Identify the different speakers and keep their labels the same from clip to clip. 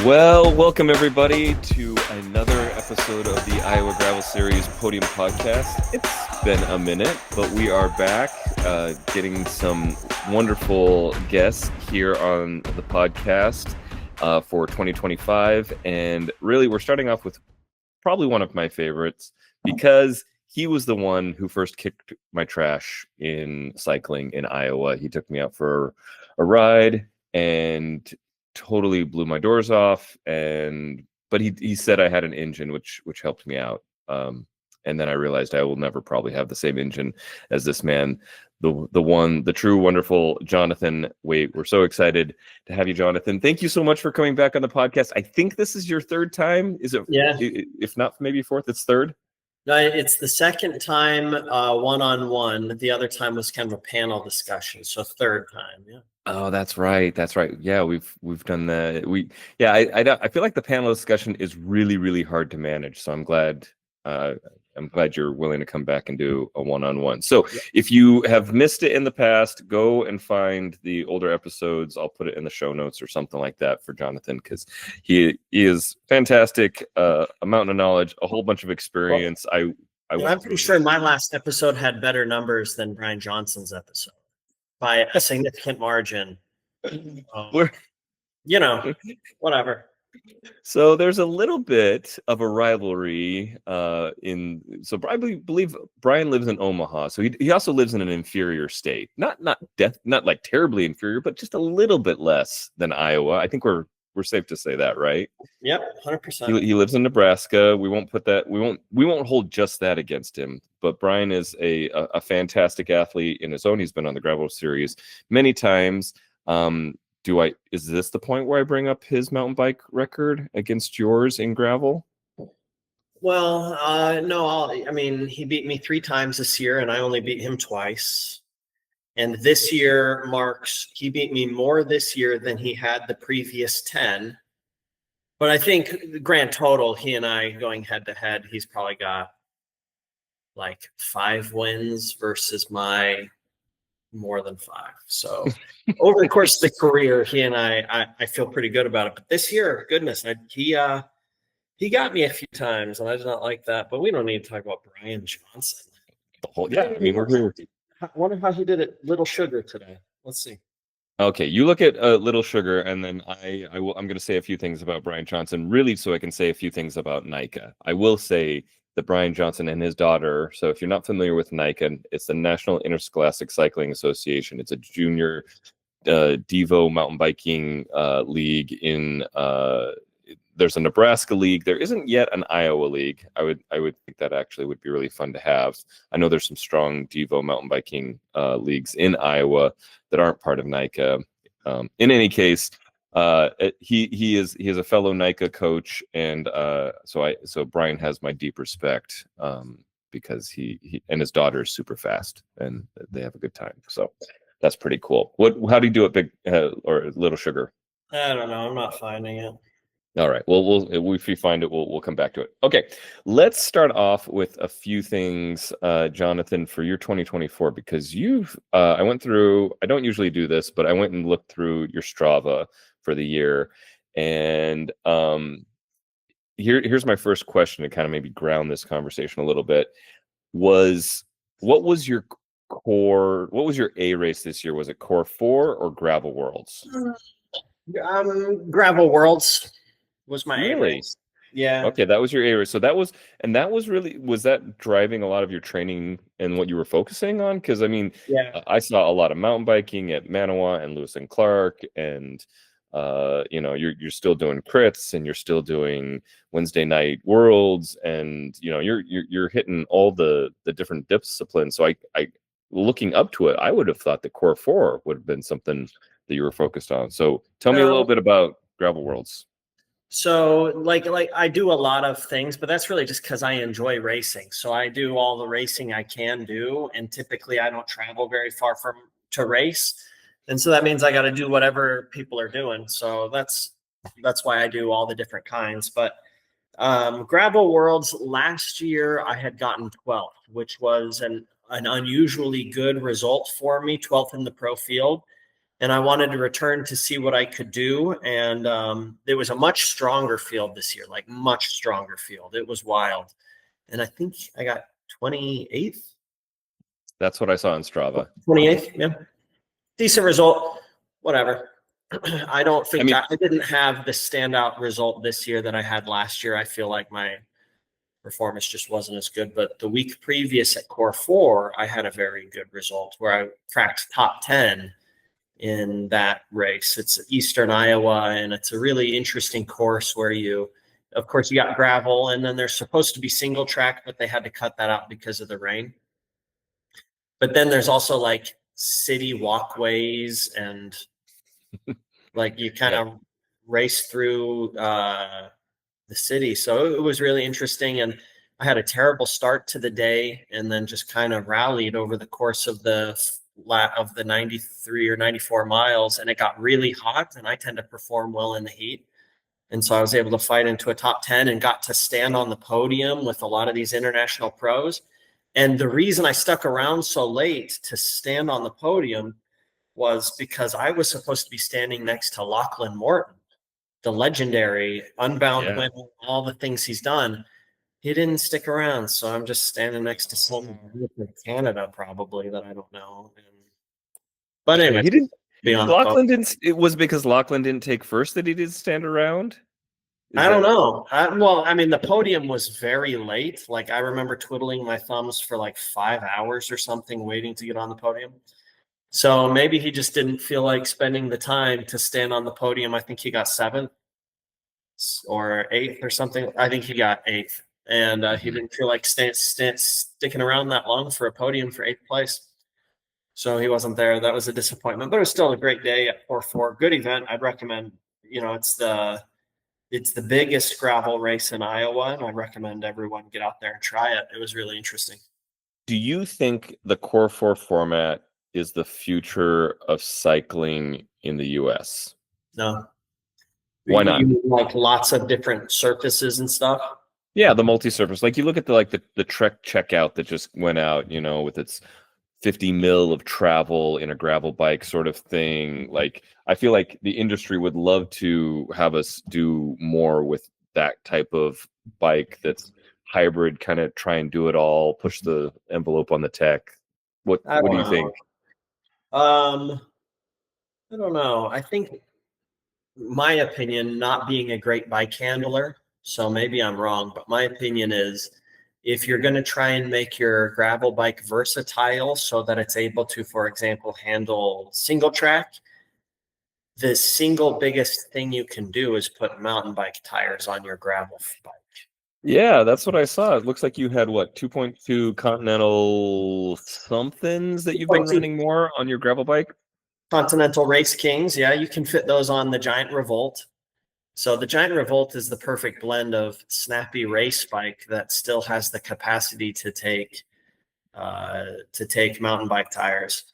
Speaker 1: Well, welcome everybody to another episode of the Iowa Gravel Series Podium podcast. It's been a minute, but we are back getting some wonderful guests here on the podcast for 2025. And really, we're starting off with probably one of my favorites because he was the one who first kicked my trash in cycling in Iowa. He took me out for a ride and totally blew my doors off, but he said I had an engine which helped me out, and then I realized I will never probably have the same engine as this man, the true wonderful Jonathan Waite. We're so excited to have you, Jonathan. Thank you so much for coming back on the podcast. I think this is your third time. Is it?
Speaker 2: Yeah,
Speaker 1: if not maybe fourth, it's third.
Speaker 2: no, it's the second time one-on-one. The other time was kind of a panel discussion, so third time. Yeah.
Speaker 1: Oh, that's right. That's right. Yeah, we've done that. I feel like the panel discussion is really hard to manage. So I'm glad you're willing to come back and do a one-on-one. So if you have missed it in the past, go and find the older episodes. I'll put it in the show notes or something like that for Jonathan, because he is fantastic. A mountain of knowledge, a whole bunch of experience. I'm
Speaker 2: pretty sure my last episode had better numbers than Brian Johnson's episode by a significant margin. Whatever.
Speaker 1: So there's a little bit of a rivalry so I believe Brian lives in Omaha. So he also lives in an inferior state. Not like terribly inferior, but just a little bit less than Iowa. I think we're safe to say that, right?
Speaker 2: Yep, 100%.
Speaker 1: He lives in Nebraska. We won't hold just that against him. But Brian is a fantastic athlete in his own. He's been on the Gravel Series many times. Is this the point where I bring up his mountain bike record against yours in gravel?
Speaker 2: Well, no. He beat me 3 times this year, and I only beat him twice. And this year he beat me more this year than he had the previous 10. But I think the grand total, he and I going head to head, he's probably got like 5 wins versus my more than 5. So over the course of the career, he and I feel pretty good about it. But this year, goodness, he got me a few times, and I did not like that. But we don't need to talk about Brian Johnson.
Speaker 1: We're here.
Speaker 2: I wonder how he did it Little Sugar today. Let's see.
Speaker 1: Okay, you look at Little Sugar, and then I'm going to say a few things about Brian Johnson, really, so I can say a few things about NICA. I will say that Brian Johnson and his daughter, so if you're not familiar with NICA, it's the National Interscholastic Cycling Association. It's a junior Devo mountain biking league in there's a Nebraska league. There isn't yet an Iowa league. I would think that actually would be really fun to have. I know there's some strong Devo mountain biking leagues in Iowa that aren't part of NICA. In any case, he is a fellow NICA coach, and so Brian has my deep respect because he and his daughter is super fast and they have a good time. So that's pretty cool. How do you do it, Big or Little Sugar?
Speaker 2: I don't know. I'm not finding it.
Speaker 1: All right. Well, if you find it, we'll come back to it. Okay. Let's start off with a few things, Jonathan, for your 2024, because I went through, I don't usually do this, but I went and looked through your Strava for the year. And here's my first question to kind of maybe ground this conversation a little bit. What was your A race this year? Was it Core 4 or Gravel Worlds?
Speaker 2: Gravel Worlds was my
Speaker 1: A
Speaker 2: race. Yeah.
Speaker 1: Okay, that was your A race. So was that driving a lot of your training and what you were focusing on? Because I saw a lot of mountain biking at Manawa and Lewis and Clark, and you're still doing crits, and you're still doing Wednesday night worlds, and you're hitting all the different disciplines. So I looking up to it, I would have thought the Core 4 would have been something that you were focused on. So tell me a little bit about Gravel Worlds.
Speaker 2: So like I do a lot of things, but that's really just because I enjoy racing. So I do all the racing I can do, and typically I don't travel very far to race. And so that means I got to do whatever people are doing. So that's why I do all the different kinds. But Gravel Worlds last year, I had gotten 12th, which was an unusually good result for me, 12th in the pro field. and I wanted to return to see what I could do. And there was a much stronger field this year, like much stronger field. It was wild. And I think I got 28th.
Speaker 1: That's what I saw on Strava.
Speaker 2: 28th, yeah. Decent result, whatever. I don't think I didn't have the standout result this year that I had last year. I feel like my performance just wasn't as good. But the week previous at Core 4, I had a very good result where I cracked top 10 in that race. It's Eastern Iowa, and it's a really interesting course where of course, you got gravel, and then there's supposed to be single track, but they had to cut that out because of the rain. But then there's also like city walkways, and like you kind of race through the city. So it was really interesting. And I had a terrible start to the day, and then just kind of rallied over the course of the 93 or 94 miles, and it got really hot, and I tend to perform well in the heat. And so I was able to fight into a top 10 and got to stand on the podium with a lot of these international pros. And the reason I stuck around so late to stand on the podium was because I was supposed to be standing next to Lachlan Morton, the legendary Unbound winner, all the things he's done. He didn't stick around, so I'm just standing next to someone from Canada, probably, that I don't know. But anyway,
Speaker 1: he didn't. Lachlan didn't. It was because Lachlan didn't take first that he did stand around.
Speaker 2: I don't know. Well, I mean, the podium was very late. Like, I remember twiddling my thumbs for like 5 hours or something, waiting to get on the podium. So maybe he just didn't feel like spending the time to stand on the podium. I think he got 7th or 8th or something. I think he got 8th. And he didn't feel like sticking around that long for a podium for 8th place. So he wasn't there. That was a disappointment, but it was still a great day at Core 4. Good event. I'd recommend, it's the biggest gravel race in Iowa, and I'd recommend everyone get out there and try it. It was really interesting.
Speaker 1: Do you think the Core 4 format is the future of cycling in the US?
Speaker 2: No.
Speaker 1: Why not?
Speaker 2: You mean like lots of different surfaces and stuff?
Speaker 1: Yeah, the multi-surface. Like you look at the Trek checkout that just went out, with its 50 mil of travel in a gravel bike sort of thing. Like, I feel like the industry would love to have us do more with that type of bike that's hybrid, kind of try and do it all, push the envelope on the tech. What do you think?
Speaker 2: I don't know. I think, my opinion, not being a great bike handler, so maybe I'm wrong, but my opinion is, if you're going to try and make your gravel bike versatile so that it's able to, for example, handle single track, the single biggest thing you can do is put mountain bike tires on your gravel bike.
Speaker 1: Yeah, that's what I saw. It looks like you had 2.2 Continental somethings that you've been running more on your gravel bike?
Speaker 2: Continental Race Kings. Yeah, you can fit those on the Giant Revolt. So the Giant Revolt is the perfect blend of snappy race bike that still has the capacity to take mountain bike tires.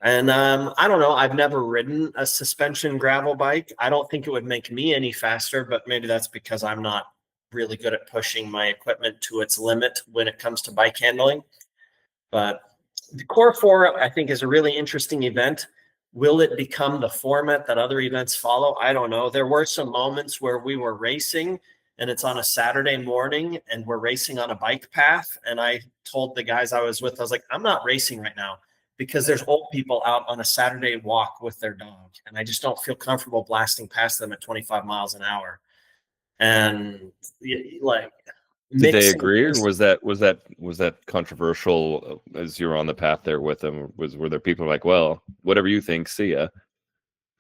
Speaker 2: And I don't know. I've never ridden a suspension gravel bike. I don't think it would make me any faster, but maybe that's because I'm not really good at pushing my equipment to its limit when it comes to bike handling. But the Core 4, I think, is a really interesting event. Will it become the format that other events follow? I don't know. There were some moments where we were racing and it's on a Saturday morning and we're racing on a bike path. And I told the guys I was with, I was like, I'm not racing right now because there's old people out on a Saturday walk with their dog. And I just don't feel comfortable blasting past them at 25 miles an hour. And like,
Speaker 1: did they agree, or was that controversial as you were on the path there with them? Were there people like, well, whatever you think, see ya?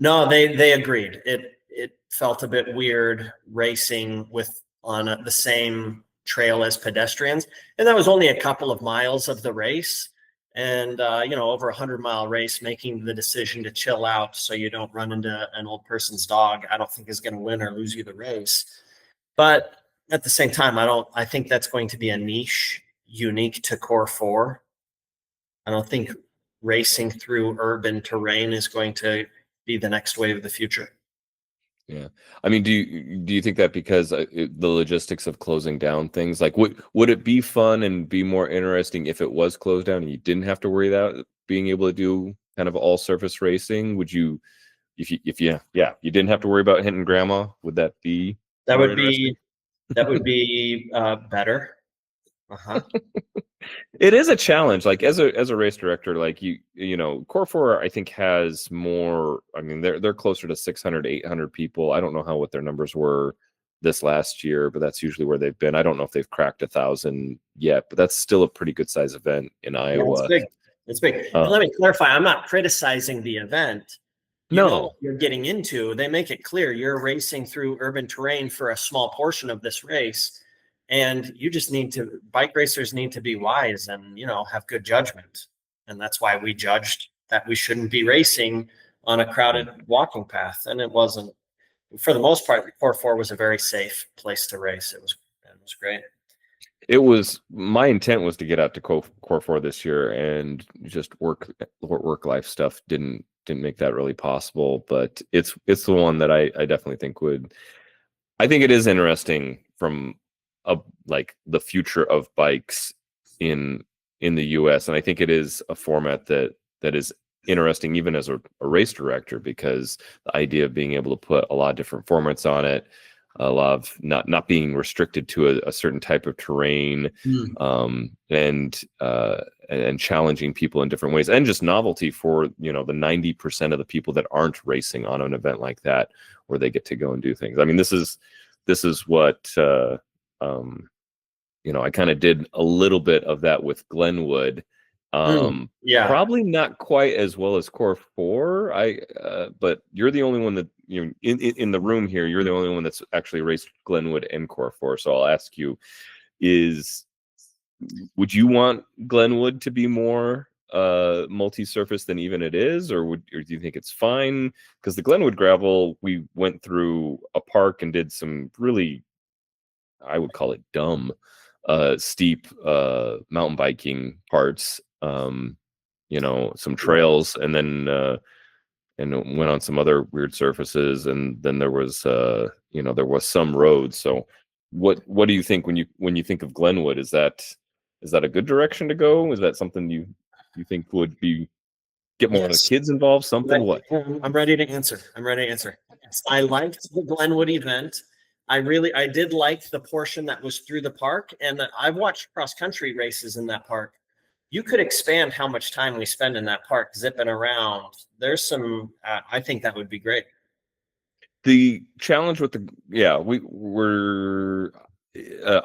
Speaker 2: No, they agreed. It felt a bit weird racing on the same trail as pedestrians, and that was only a couple of miles of the race. And over 100-mile race, making the decision to chill out so you don't run into an old person's dog, I don't think is going to win or lose you the race. But at the same time, I think that's going to be a niche unique to Core 4. I don't think racing through urban terrain is going to be the next wave of the future.
Speaker 1: Yeah. I mean, do you think that because the logistics of closing down things, like would it be fun and be more interesting if it was closed down and you didn't have to worry about being able to do kind of all surface racing, would you, if you you didn't have to worry about hitting grandma, would that be
Speaker 2: That
Speaker 1: more
Speaker 2: would
Speaker 1: interesting?
Speaker 2: be better. Uh-huh.
Speaker 1: It is a challenge. Like as a race director, like you know, Core 4 I think has more. I mean, they're closer to 600, 800 people. I don't know what their numbers were this last year, but that's usually where they've been. I don't know if they've cracked 1,000 yet, but that's still a pretty good size event in
Speaker 2: Yeah, it's
Speaker 1: Iowa.
Speaker 2: big. It's big. And let me clarify, I'm not criticizing the event. You know what
Speaker 1: No,
Speaker 2: you're getting into. They make it clear you're racing through urban terrain for a small portion of this race. And you just bike racers need to be wise and, have good judgment. And that's why we judged that we shouldn't be racing on a crowded walking path. And it wasn't, for the most part, Core 4 was a very safe place to race. It was great.
Speaker 1: it was my intent was to get out to Core 4 this year, and just work life stuff didn't make that really possible. But it's the one that I definitely think would. I think it is interesting from like the future of bikes in the US, and I think it is a format that is interesting even as a race director, because the idea of being able to put a lot of different formats on it, a lot of not being restricted to a certain type of terrain, and challenging people in different ways, and just novelty for the 90% of the people that aren't racing on an event like that, where they get to go and do things. I mean, this is what I kind of did a little bit of that with Glenwood.
Speaker 2: Yeah.
Speaker 1: Probably not quite as well as Core 4. But you're the only one that in the room here. You're the only one that's actually raced Glenwood and Core 4. So I'll ask you: would you want Glenwood to be more multi-surface than even it is, or do you think it's fine? Because the Glenwood gravel, we went through a park and did some really, I would call it dumb, steep mountain biking parts, some trails, and then and went on some other weird surfaces, and then there was there was some roads. So what do you think when you think of Glenwood? Is that a good direction to go? Is that something you think would get more of the
Speaker 2: Yes.
Speaker 1: kids involved? Something what?
Speaker 2: I'm ready to answer. Yes, I liked the Glenwood event. I did like the portion that was through the park, and I've watched cross country races in that park. You could expand how much time we spend in that park zipping around. There's some, I think that would be great.
Speaker 1: The challenge with we're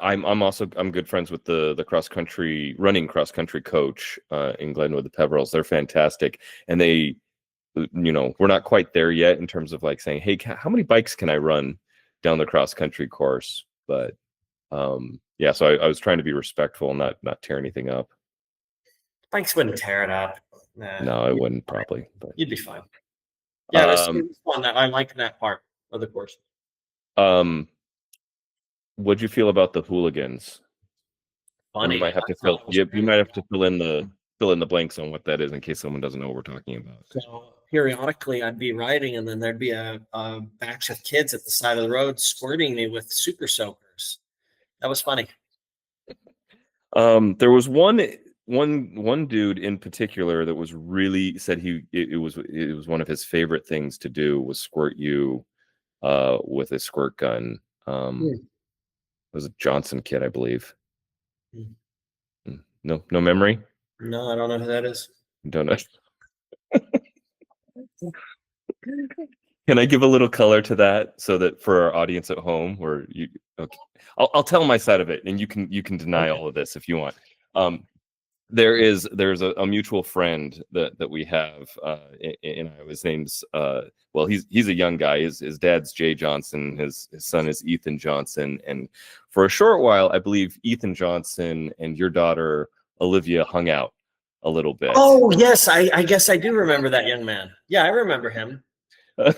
Speaker 1: I'm good friends with the cross country coach in Glenwood, the Peverils. They're fantastic, and they, we're not quite there yet in terms of like saying, hey, how many bikes can I run down the cross country course? But so I was trying to be respectful and not tear anything up.
Speaker 2: Bikes wouldn't tear it up.
Speaker 1: No, I wouldn't probably, but
Speaker 2: you'd be fine. Yeah, it was fun. I like that part of the course.
Speaker 1: What'd you feel about the hooligans?
Speaker 2: Funny.
Speaker 1: You might have to fill in the blanks on what that is in case someone doesn't know what we're talking about.
Speaker 2: So periodically I'd be riding, and then there'd be a batch of kids at the side of the road squirting me with super soakers. That was funny.
Speaker 1: There was one dude in particular that was really said it was one of his favorite things to do was squirt you with a squirt gun. It was a Johnson kid, I believe. No memory?
Speaker 2: No, I don't know who that is.
Speaker 1: Don't know. Can I give a little color to that so that for our audience at home, okay, I'll tell my side of it, and you can deny all of this if you want. There's a mutual friend that we have in Iowa. His name's he's a young guy. His dad's Jay Johnson. His son is Ethan Johnson. And for a short while, I believe Ethan Johnson and your daughter Olivia hung out a little bit.
Speaker 2: Oh yes, I guess I do remember that young man. Yeah, I remember him.
Speaker 1: I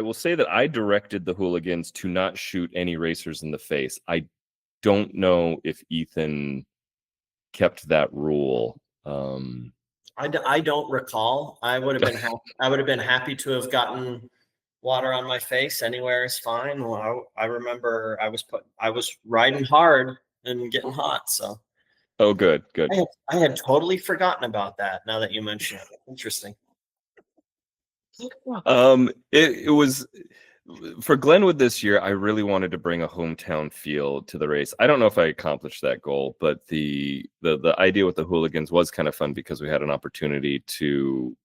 Speaker 1: will say that I directed the hooligans to not shoot any racers in the face. I don't know if Ethan kept that rule.
Speaker 2: I don't recall. I would have been happy to have gotten water on my face. Anywhere is fine. Well, I remember I was riding hard and getting hot. So
Speaker 1: Oh, good, good.
Speaker 2: I had totally forgotten about that now that you mention it. Interesting.
Speaker 1: It was for Glenwood this year. I really wanted to bring a hometown feel to the race. I don't know if I accomplished that goal, but the idea with the hooligans was kind of fun because we had an opportunity to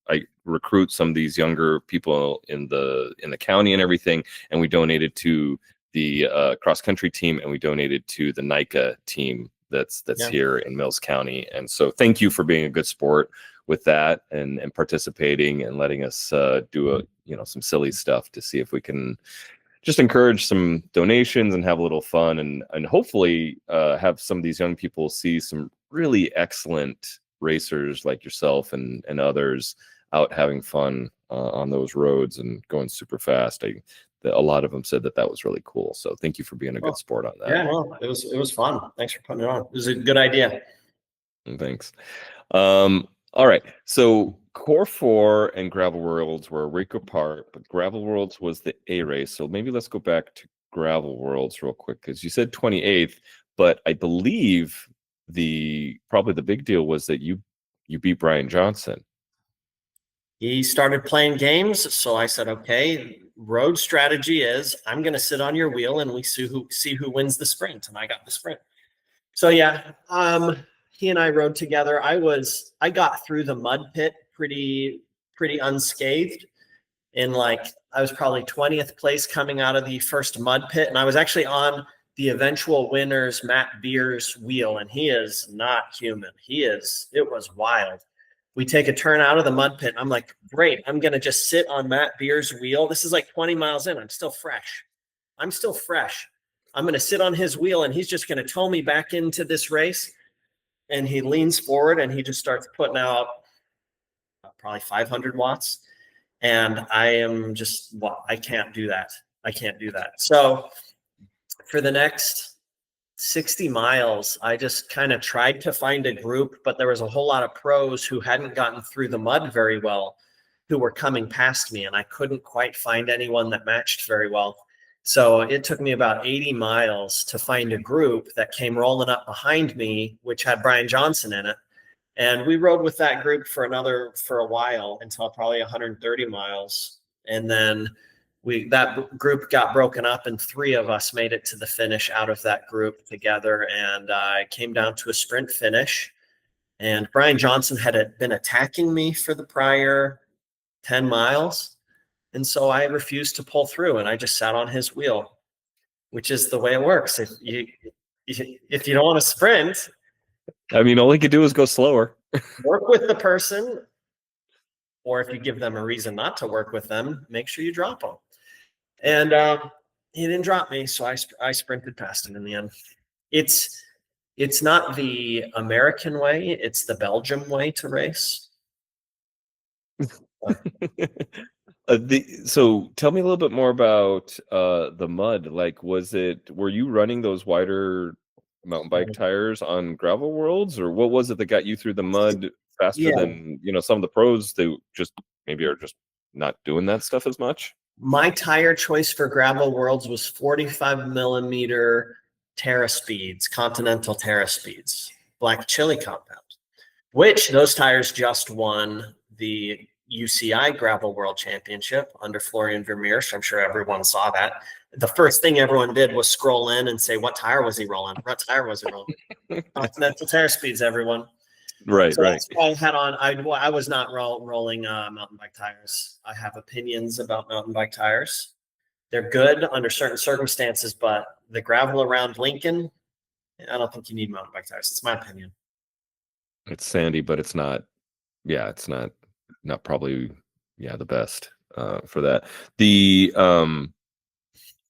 Speaker 1: recruit some of these younger people in the county and everything, and we donated to the cross country team, and we donated to the NICA team that's here in Mills County. And so thank you for being a good sport with that and participating and letting us do some silly stuff to see if we can just encourage some donations and have a little fun and hopefully have some of these young people see some really excellent racers like yourself and others out having fun on those roads and going super fast. A lot of them said that was really cool. So thank you for being a good sport on that.
Speaker 2: Yeah, no, it was fun. Thanks for putting it on. It was a good idea.
Speaker 1: Thanks. All right. So Core 4 and Gravel Worlds were a week apart, but Gravel Worlds was the A race. So maybe let's go back to Gravel Worlds real quick, because you said 28th, but I believe probably the big deal was that you beat Brian Johnson.
Speaker 2: He started playing games, so I said, okay, road strategy is I'm going to sit on your wheel and we see who wins the sprint, and I got the sprint. So yeah, he and I rode together. I got through the mud pit pretty unscathed. I was probably 20th place coming out of the first mud pit, and I was actually on the eventual winner's Matt Beer's wheel, and he is not human. It was wild. We take a turn out of the mud pit. I'm like, great, I'm going to just sit on Matt Beer's wheel. This is like 20 miles in. I'm still fresh. I'm going to sit on his wheel, and he's just going to tow me back into this race. And he leans forward and he just starts putting out probably 500 watts. And I can't do that. So for the next 60 miles, I just kind of tried to find a group, but there was a whole lot of pros who hadn't gotten through the mud very well, who were coming past me, and I couldn't quite find anyone that matched very well. So it took me about 80 miles to find a group that came rolling up behind me, which had Brian Johnson in it. And we rode with that group for a while until probably 130 miles. And then that group got broken up, and 3 of us made it to the finish out of that group together. And I came down to a sprint finish, and Brian Johnson had been attacking me for the prior 10 miles. And so I refused to pull through, and I just sat on his wheel, which is the way it works. If you don't want to sprint,
Speaker 1: I mean, all he could do is go slower.
Speaker 2: Work with the person, or if you give them a reason not to work with them, make sure you drop them. And he didn't drop me, so I sprinted past him in the end. It's not the American way; it's the Belgium way to race.
Speaker 1: So tell me a little bit more about the mud. Like, were you running those wider mountain bike tires on Gravel Worlds, or what was it that got you through the mud faster than some of the pros that just maybe are just not doing that stuff as much?
Speaker 2: My tire choice for Gravel Worlds was 45 millimeter Terra Speeds, Continental Terra Speeds, black chili compound, which those tires just won the UCI Gravel World Championship under Florian Vermeer. So I'm sure everyone saw that. The first thing everyone did was scroll in and say, what tire was he rolling? Continental Terra Speeds, everyone.
Speaker 1: Right,
Speaker 2: so
Speaker 1: right.
Speaker 2: That's what I had on. I was not rolling mountain bike tires. I have opinions about mountain bike tires. They're good under certain circumstances, but the gravel around Lincoln, I don't think you need mountain bike tires. It's my opinion.
Speaker 1: It's sandy, but it's not. Yeah, it's not probably the best for that.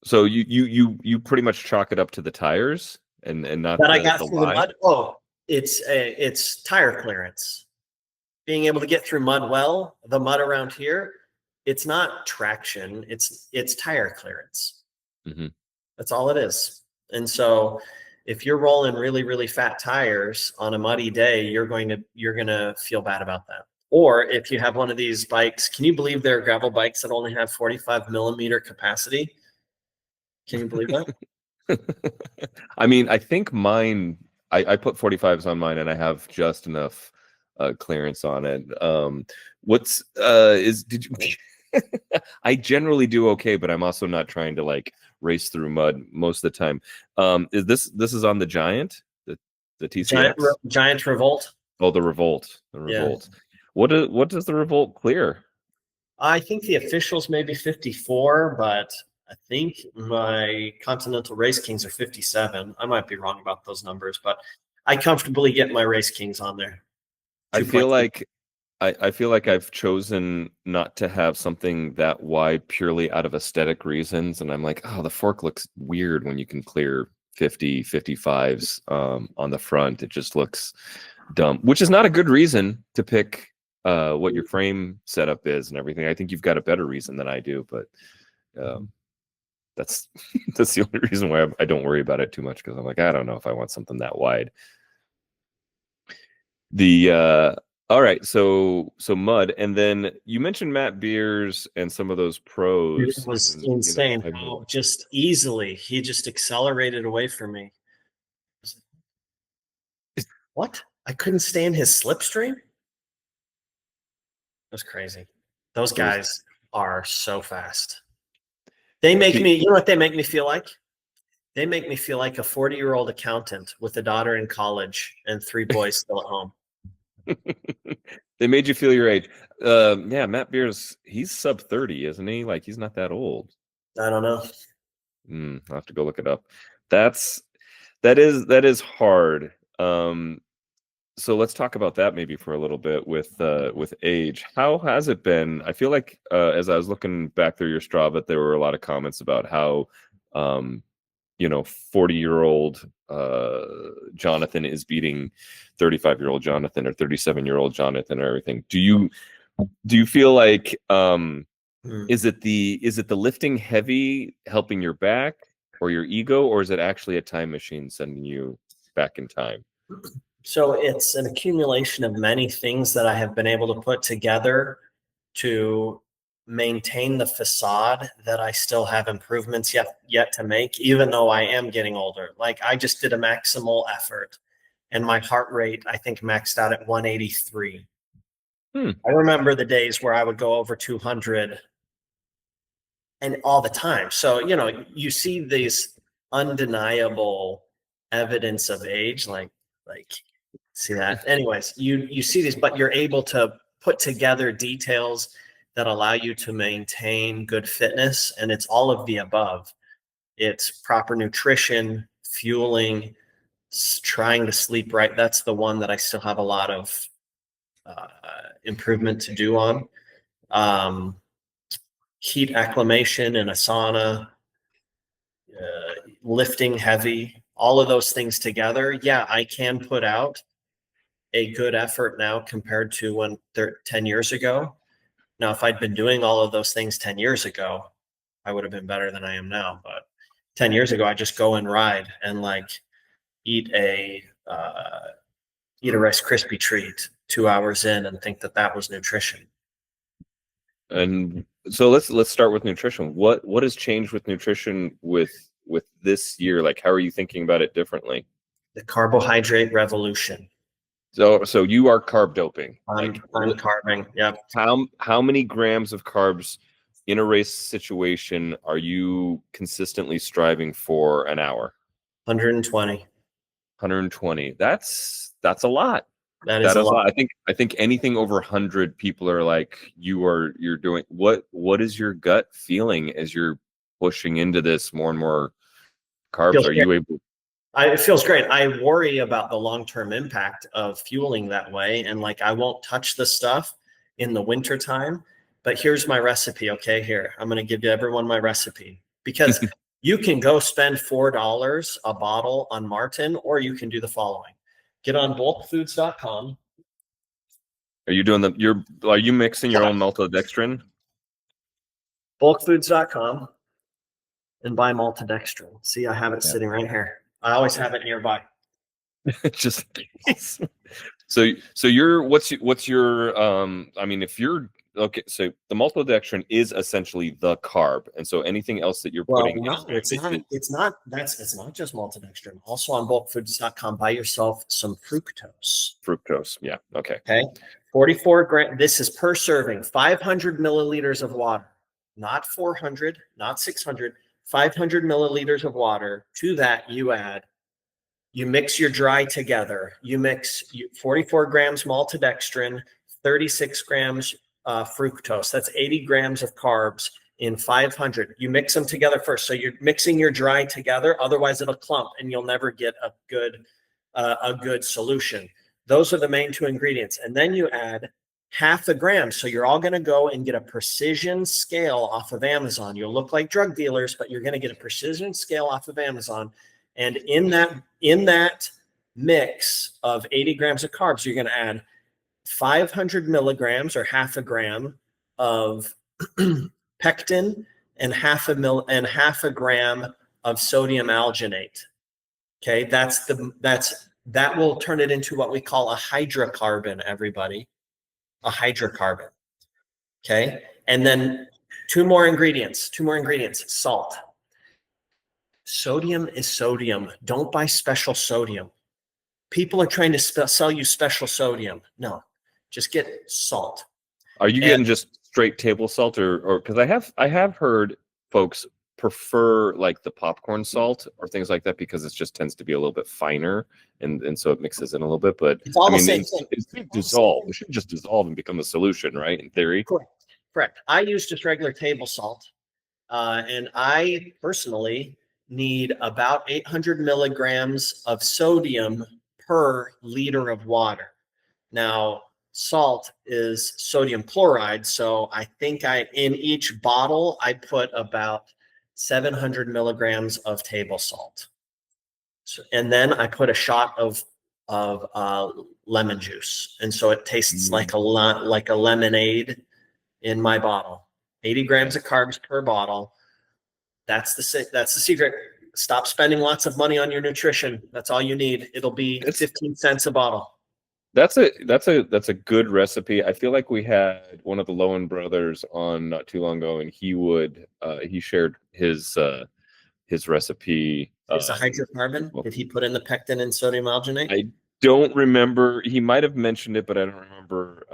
Speaker 1: So you pretty much chalk it up to the tires and not
Speaker 2: that
Speaker 1: the,
Speaker 2: I got
Speaker 1: the
Speaker 2: through
Speaker 1: line?
Speaker 2: the mud. Oh, it's tire clearance. Being able to get through mud well. The mud around here, it's not traction. It's tire clearance.
Speaker 1: Mm-hmm.
Speaker 2: That's all it is. And so if you're rolling really, really fat tires on a muddy day, you're going to feel bad about that. Or if you have one of these bikes, can you believe there are gravel bikes that only have 45 millimeter capacity? Can you believe that?
Speaker 1: I mean, I think mine, I put 45s on mine, and I have just enough clearance on it. What's did you? I generally do okay, but I'm also not trying to like race through mud most of the time. Is this is on the Giant, the TCX?
Speaker 2: Giant Revolt.
Speaker 1: Oh, the Revolt, the
Speaker 2: Yeah.
Speaker 1: Revolt. What does the Revolt clear?
Speaker 2: I think the officials may be 54, but I think my Continental Race Kings are 57. I might be wrong about those numbers, but I comfortably get my Race Kings on there.
Speaker 1: I feel
Speaker 2: 2.2.
Speaker 1: like I feel like I've chosen not to have something that wide purely out of aesthetic reasons. And I'm like, oh, the fork looks weird when you can clear 50, 55s on the front. It just looks dumb, which is not a good reason to pick what your frame setup is and everything. I think you've got a better reason than I do, but that's that's the only reason why I don't worry about it too much, because I'm like, I don't know if I want something that wide. The all right, so mud, and then you mentioned Matt Beers and some of those pros.
Speaker 2: It was
Speaker 1: and,
Speaker 2: insane
Speaker 1: you know,
Speaker 2: how just easily he just accelerated away from me. What? I couldn't stand his slipstream? It was crazy. Those guys are so fast. They make me, you know what they make me feel like? They make me feel like a 40-year-old accountant with a daughter in college and 3 boys still at home.
Speaker 1: They made you feel your age. Yeah, Matt Beers, he's sub 30, isn't he? Like, he's not that old.
Speaker 2: I don't know.
Speaker 1: I'll have to go look it up. That is hard. So let's talk about that maybe for a little bit with age. How has it been? I feel like as I was looking back through your Strava, there were a lot of comments about how 40-year-old Jonathan is beating 35-year-old Jonathan or 37-year-old Jonathan or everything. Do you feel like is it the lifting heavy helping your back or your ego, or is it actually a time machine sending you back in time?
Speaker 2: So it's an accumulation of many things that I have been able to put together to maintain the facade that I still have improvements yet to make, even though I am getting older. Like, I just did a maximal effort and my heart rate, I think, maxed out at 183. I remember the days where I would go over 200 and all the time. So, you see these undeniable evidence of age, like see that. Anyways, you see these, but you're able to put together details that allow you to maintain good fitness. And it's all of the above. It's proper nutrition, fueling, trying to sleep right. That's the one that I still have a lot of improvement to do on. Heat acclimation in a sauna, lifting heavy, all of those things together. Yeah, I can put out a good effort now compared to when 10 years ago. Now, if I'd been doing all of those things 10 years ago, I would have been better than I am now. But 10 years ago, I just go and ride and eat a Rice Krispie treat 2 hours in and think that was nutrition.
Speaker 1: And so let's start with nutrition. What has changed with nutrition with this year? Like, how are you thinking about it differently?
Speaker 2: The carbohydrate revolution.
Speaker 1: So you are carb doping.
Speaker 2: I'm carbing. Yeah.
Speaker 1: How many grams of carbs in a race situation are you consistently striving for an hour?
Speaker 2: 120.
Speaker 1: 120. That's a lot.
Speaker 2: That is a lot.
Speaker 1: I think anything over 100, people are like, you're doing what is your gut feeling as you're pushing into this more and more carbs? Are you able?
Speaker 2: It feels great. I worry about the long-term impact of fueling that way. And I won't touch the stuff in the wintertime, but here's my recipe. Okay. Here, I'm going to give everyone my recipe, because you can go spend $4 a bottle on Martin, or you can do the following. Get on bulkfoods.com.
Speaker 1: Are you mixing your own maltodextrin?
Speaker 2: Bulkfoods.com and buy maltodextrin. See, I have it sitting right here. I always have it nearby.
Speaker 1: Just so what's your I mean, if you're okay, so the maltodextrin is essentially the carb, and so anything else that you're
Speaker 2: Well,
Speaker 1: putting
Speaker 2: no, it's not. It's not. It's not just maltodextrin. Also on bulkfoods.com, buy yourself some fructose.
Speaker 1: fructose. Yeah. Okay.
Speaker 2: Okay, 44 grams. This is per serving. 500 milliliters of water, not 400, not 600. 500 milliliters of water. To that, you mix your dry together. You mix 44 grams maltodextrin, 36 grams fructose. That's 80 grams of carbs in 500. You mix them together first. So you're mixing your dry together. Otherwise, it'll clump and you'll never get a good solution. Those are the main two ingredients. And then you add half a gram. So you're all going to go and get a precision scale off of Amazon. You'll look like drug dealers, but you're going to get a precision scale off of Amazon. And in that mix of 80 grams of carbs, you're going to add 500 milligrams or half a gram of pectin and half a gram of sodium alginate. Okay, that will turn it into what we call a hydrocarbon, everybody. A hydrocarbon. Okay, and then two more ingredients, salt. Sodium is sodium. Don't buy special sodium. People are trying to sell you special sodium. No, just get salt.
Speaker 1: Are you getting just straight table salt, or because I have heard folks prefer like the popcorn salt or things like that because it just tends to be a little bit finer and so it mixes in a little bit. But
Speaker 2: it's all the same thing.
Speaker 1: It should dissolve. It should just dissolve and become a solution, right? In theory.
Speaker 2: Correct. I use just regular table salt, and I personally need about 800 milligrams of sodium per liter of water. Now, salt is sodium chloride, so I think in each bottle I put about 700 milligrams of table salt. So, and then I put a shot of lemon juice, and so it tastes like a lemonade in my bottle. 80 grams of carbs per bottle. That's the secret. Stop spending lots of money on your nutrition. That's all you need. It'll be 15 cents a bottle.
Speaker 1: That's a good recipe. I feel like we had one of the Lowen brothers on not too long ago, and he shared his recipe.
Speaker 2: It's a hydrocarbon. Did he put in the pectin and sodium alginate?
Speaker 1: I don't remember. He might have mentioned it, but I don't remember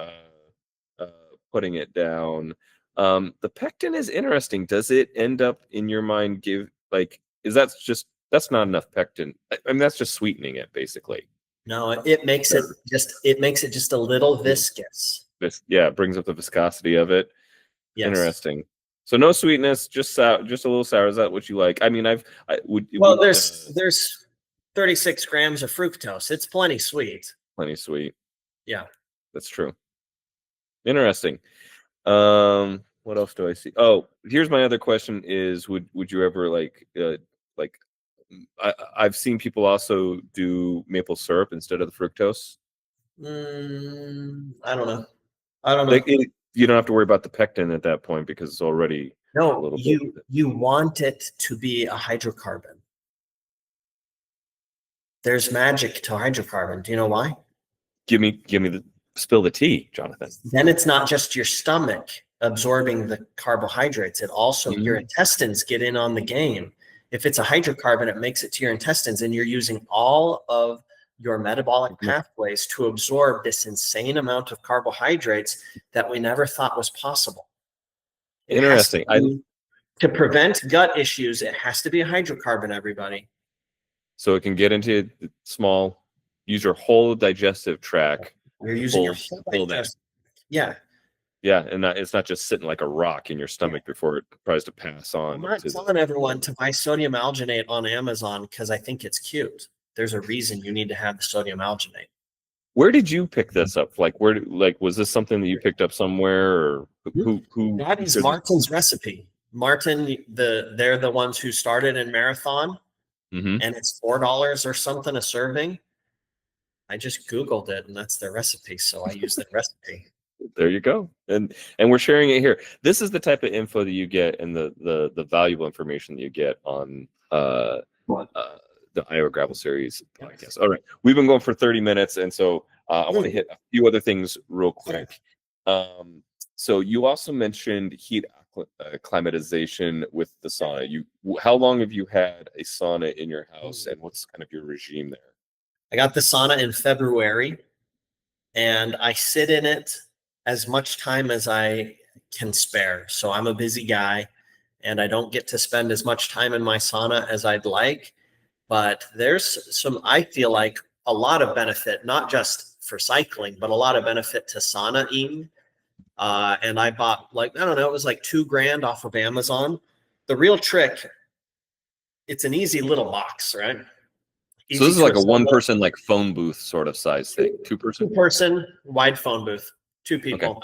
Speaker 1: putting it down. The pectin is interesting. Does it end up in your mind that's not enough pectin? I mean, that's just sweetening it basically.
Speaker 2: No, it makes it just a little viscous.
Speaker 1: It brings up the viscosity of it.
Speaker 2: Yes.
Speaker 1: Interesting. So no sweetness, just a little sour. Is that what you like? I mean,
Speaker 2: there's 36 grams of fructose. It's plenty sweet.
Speaker 1: Plenty sweet.
Speaker 2: Yeah,
Speaker 1: that's true. Interesting. What else do I see? Oh, here's my other question: is would you ever I've seen people also do maple syrup instead of the fructose.
Speaker 2: I don't know.
Speaker 1: You don't have to worry about the pectin at that point because it's already
Speaker 2: you want it to be a hydrocarbon. There's magic to hydrocarbon. Do you know why?
Speaker 1: Give me spill the tea, Jonathan.
Speaker 2: Then it's not just your stomach absorbing the carbohydrates. It also your intestines get in on the game. If it's a hydrocarbon, it makes it to your intestines, and you're using all of your metabolic pathways to absorb this insane amount of carbohydrates that we never thought was possible.
Speaker 1: Interesting.
Speaker 2: To prevent gut issues, it has to be a hydrocarbon, everybody.
Speaker 1: So it can get into use your whole digestive tract.
Speaker 2: You're using your whole digestive. Yeah.
Speaker 1: Yeah, and it's not just sitting like a rock in your stomach before it tries to pass on.
Speaker 2: I'm not telling everyone to buy sodium alginate on Amazon because I think it's cute. There's a reason you need to have the sodium alginate.
Speaker 1: Where did you pick this up? Was this something that you picked up somewhere, or who?
Speaker 2: That is Martin's recipe. Martin, they're the ones who started in Marathon, and it's $4 or something a serving. I just Googled it, and that's their recipe, so I use that recipe.
Speaker 1: There you go. And we're sharing it here. This is the type of info that you get and the valuable information that you get on the Iowa Gravel Series podcast. All right. We've been going for 30 minutes, and so I want to hit a few other things real quick. So you also mentioned heat acclimatization with the sauna. How long have you had a sauna in your house, and what's kind of your regime there?
Speaker 2: I got the sauna in February, and I sit in it as much time as I can spare. So I'm a busy guy, and I don't get to spend as much time in my sauna as I'd like. But there's some, I feel like, a lot of benefit, not just for cycling, but a lot of benefit to sauna-ing. And I bought, like, I don't know, it was like $2,000 off of Amazon. The real trick, it's an easy little box, right?
Speaker 1: So
Speaker 2: Easy
Speaker 1: this is
Speaker 2: to
Speaker 1: like a one
Speaker 2: assemble.
Speaker 1: person like phone booth sort of size thing. Two person.
Speaker 2: Two-person wide phone booth, two
Speaker 1: Okay.
Speaker 2: people.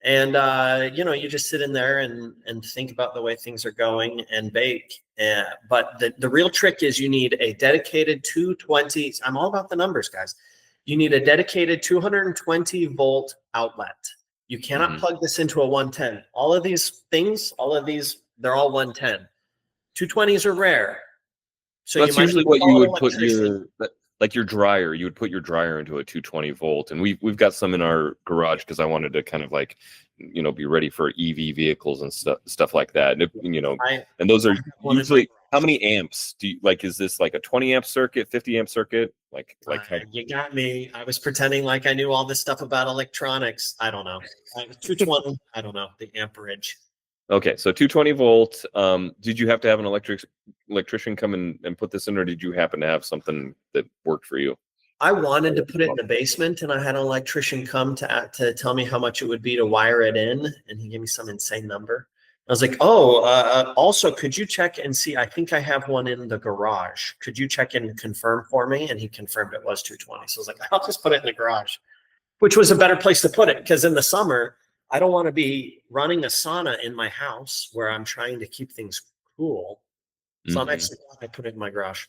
Speaker 2: And you just sit in there and think about the way things are going and bake. But the real trick is you need a dedicated 220. I'm all about the numbers, guys. You need a dedicated 220 volt outlet. You cannot
Speaker 1: Mhm.
Speaker 2: plug this into a 110. All of these things, they're all 110. 220s are rare. So
Speaker 1: So
Speaker 2: you
Speaker 1: that's
Speaker 2: might
Speaker 1: usually what you
Speaker 2: call an
Speaker 1: would put
Speaker 2: electrician.
Speaker 1: like your dryer. You would put your dryer into a 220 volt, and we've got some in our garage because I wanted to kind of like, be ready for EV vehicles and stuff like that. And
Speaker 2: I,
Speaker 1: and those
Speaker 2: I
Speaker 1: are
Speaker 2: have one in my
Speaker 1: usually how
Speaker 2: garage.
Speaker 1: many amps do you like? Is this like a 20 amp circuit, 50 amp circuit? Like how?
Speaker 2: You got me. I was pretending like I knew all this stuff about electronics. I don't know. 220. I don't know the amperage.
Speaker 1: Okay, so 220 volt. Did you have to have an electrician come and put this in, or did you happen to have something that worked for you?
Speaker 2: I wanted to put it in the basement, and I had an electrician come to tell me how much it would be to wire it in, and he gave me some insane number. I was like, "Oh, also, could you check and see? I think I have one in the garage. Could you check and confirm for me?" And he confirmed it was 220. So I was like, "I'll just put it in the garage," which was a better place to put it because in the summer, I don't want to be running a sauna in my house where I'm trying to keep things cool. So I'm
Speaker 1: Hmm.
Speaker 2: actually glad I put it in my garage.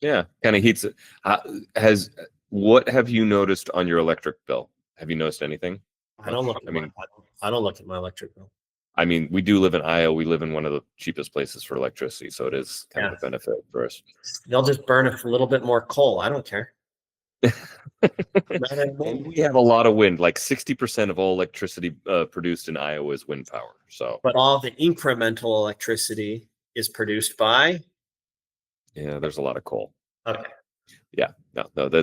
Speaker 1: Yeah, kind of heats it. Has what have you noticed on your electric bill? Have you noticed anything
Speaker 2: I don't
Speaker 1: much?
Speaker 2: look at my I don't look at my electric bill.
Speaker 1: I mean, we do live in Iowa. We live in one of the cheapest places for electricity, so it is kind of
Speaker 2: Yeah.
Speaker 1: a benefit for us.
Speaker 2: They'll just burn a little bit more coal. I don't care. Not at
Speaker 1: And
Speaker 2: all.
Speaker 1: we have a lot of wind. Like 60% of all electricity produced in Iowa is wind power. So
Speaker 2: But all the incremental electricity is produced by.
Speaker 1: yeah, there's a lot of coal.
Speaker 2: Okay.
Speaker 1: Yeah, no, but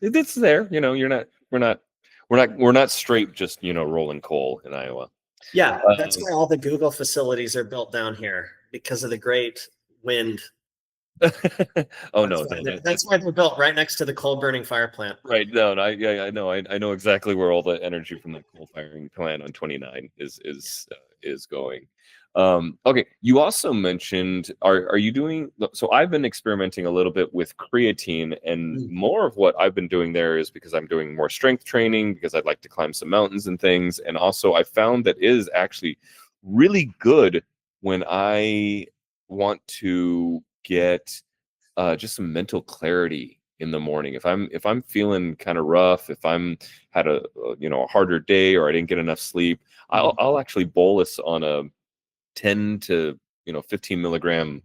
Speaker 1: it's there. We're not straight just rolling coal in Iowa.
Speaker 2: Yeah, that's
Speaker 1: Um,
Speaker 2: why all the Google facilities are built down here because of the great wind.
Speaker 1: oh no, no,
Speaker 2: That's why they're built right next to the coal burning fire plant.
Speaker 1: right. No, no, yeah, I know. I know exactly where all the energy from the coal firing plant on 29 is going. Okay, you also mentioned are you doing so I've been experimenting a little bit with creatine, and
Speaker 2: Mm.
Speaker 1: more of what I've been doing there is because I'm doing more strength training because I'd like to climb some mountains and things. And also I found that it is actually really good when I want to get just some mental clarity in the morning. If I'm feeling kind of rough, if I'm had a harder day or I didn't get enough sleep, I'll actually bolus on a 10 to 15 milligram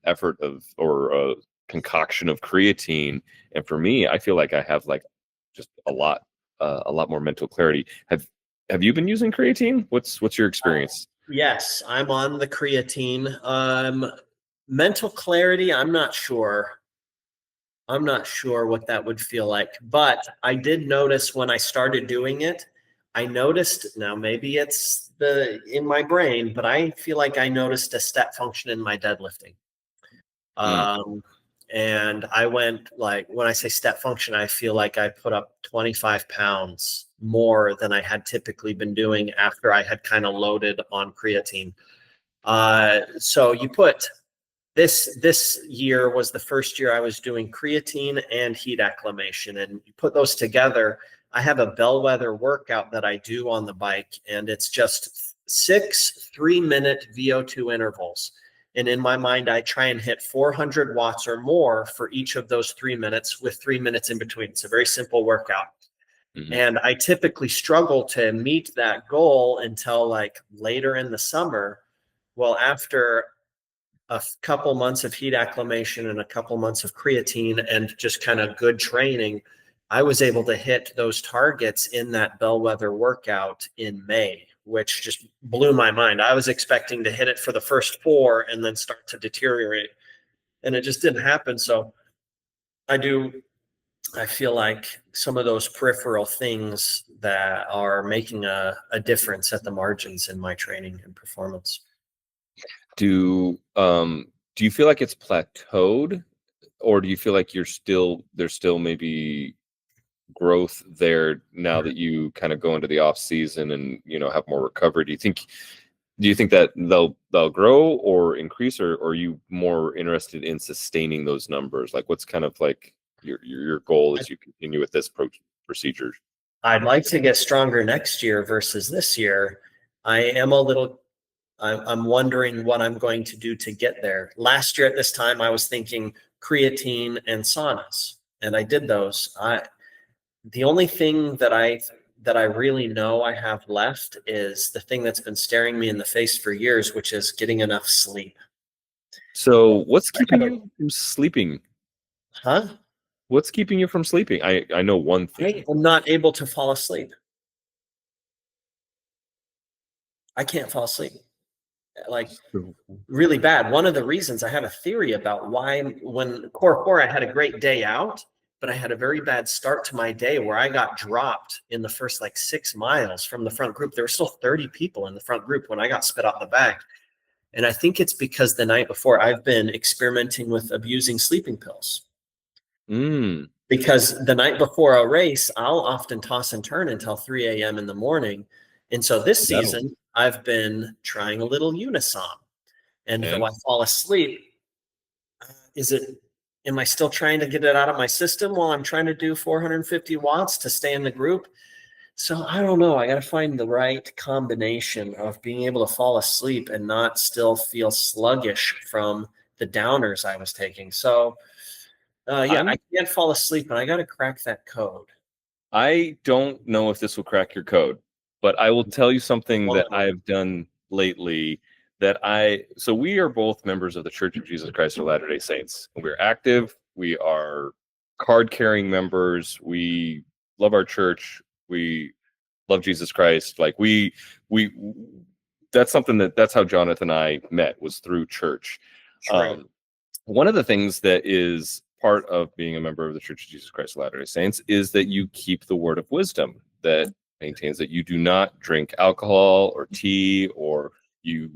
Speaker 1: effort of or concoction of creatine. And for me, I feel like I have like just a lot more mental clarity. Have you been using creatine? What's your experience?
Speaker 2: Yes, I'm on the creatine. Mental clarity, I'm not sure. I'm not sure what that would feel like, but I did notice when I started doing it, I noticed now maybe it's the in my brain, but I feel like I noticed a step function in my deadlifting.
Speaker 1: Mm,
Speaker 2: Um, and I went like when I say step function, I feel like I put up 25 pounds more than I had typically been doing after I had kind of loaded on creatine. So you put this year was the first year I was doing creatine and heat acclimation, and you put those together. I have a bellwether workout that I do on the bike, and it's just 6 3-minute VO2 intervals. And in my mind, I try and hit 400 watts or more for each of those 3 minutes with 3 minutes in between. It's a very simple workout.
Speaker 1: mhm.
Speaker 2: And I typically struggle to meet that goal until like later in the summer. Well, after a couple months of heat acclimation and a couple months of creatine and just kind of good training, I was able to hit those targets in that bellwether workout in May, which just blew my mind. I was expecting to hit it for the first 4 and then start to deteriorate, and it just didn't happen. So I feel like some of those peripheral things that are making a difference at the margins in my training and performance.
Speaker 1: Do you feel like it's plateaued, or do you feel like there's still maybe growth there now that you kind of go into the off season and have more recovery? Do you think that they'll grow or increase, or are you more interested in sustaining those numbers? Like, what's kind of like your goal as you continue with this procedure?
Speaker 2: I'd like to get stronger next year versus this year. I'm wondering what I'm going to do to get there. Last year at this time, I was thinking creatine and saunas, and I did those. The only thing that I really know I have left is the thing that's been staring me in the face for years, which is getting enough sleep.
Speaker 1: So what's keeping you from sleeping?
Speaker 2: Huh?
Speaker 1: What's keeping you from sleeping? I know one thing.
Speaker 2: I'm not able to fall asleep. I can't fall asleep. Like, really bad. One of the reasons, I have a theory about why, when core 4, I had a great day out, but I had a very bad start to my day where I got dropped in the first 6 miles from the front group. There were still 30 people in the front group when I got spit out the back. And I think it's because the night before I've been experimenting with abusing sleeping pills. Because the night before a race, I'll often toss and turn until 3 a.m. in the morning. And so this season, I've been trying a little Unisom. And though I fall asleep, am I still trying to get it out of my system while I'm trying to do 450 watts to stay in the group? So I don't know. I got to find the right combination of being able to fall asleep and not still feel sluggish from the downers I was taking. So I can't fall asleep, and I got to crack that code.
Speaker 1: I don't know if this will crack your code, but I will tell you something that I've done lately. So we are both members of the Church of Jesus Christ of Latter-day Saints. We're active. We are card-carrying members. We love our church. We love Jesus Christ. That's something that's how Jonathan and I met, was through church. One of the things that is part of being a member of the Church of Jesus Christ of Latter-day Saints is that you keep the word of wisdom that maintains that you do not drink alcohol or tea, or you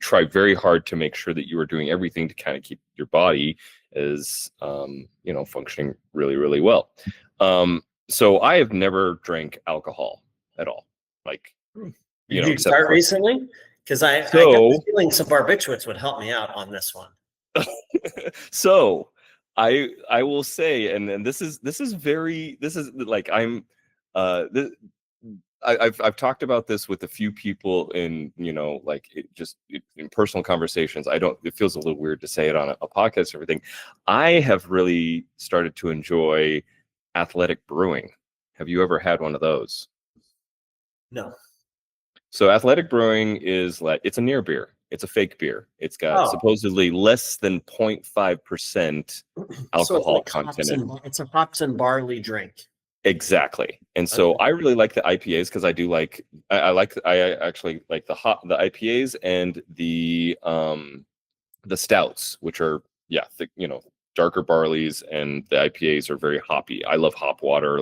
Speaker 1: try very hard to make sure that you are doing everything to kind of keep your body as functioning really, really well. So I have never drank alcohol at all.
Speaker 2: Did you start recently? Because I got the feeling some barbiturates would help me out on this one.
Speaker 1: So I will say, and I've talked about this with a few people in in personal conversations. It feels a little weird to say it on a podcast and everything. I have really started to enjoy athletic brewing. Have you ever had one of those?
Speaker 2: No.
Speaker 1: So athletic brewing is it's a near beer. It's a fake beer. It's got supposedly less than 0.5% alcohol content.
Speaker 2: It's a hops and barley drink.
Speaker 1: Exactly. And so I really like the IPAs because I do I actually like the IPAs and the stouts, which are thick, darker barleys, and the IPAs are very hoppy. I love hop water.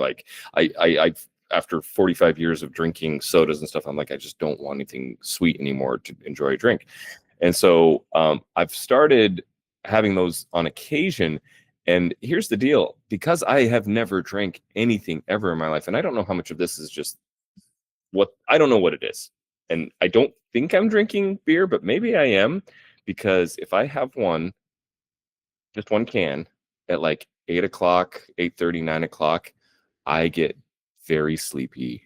Speaker 1: I after 45 years of drinking sodas and stuff, I'm I just don't want anything sweet anymore to enjoy a drink. And so I've started having those on occasion. And here's the deal, because I have never drank anything ever in my life, and I don't know how much of this is just I don't know what it is. And I don't think I'm drinking beer, but maybe I am, because if I have just one can at 8 o'clock, 8:30, 9 o'clock, I get very sleepy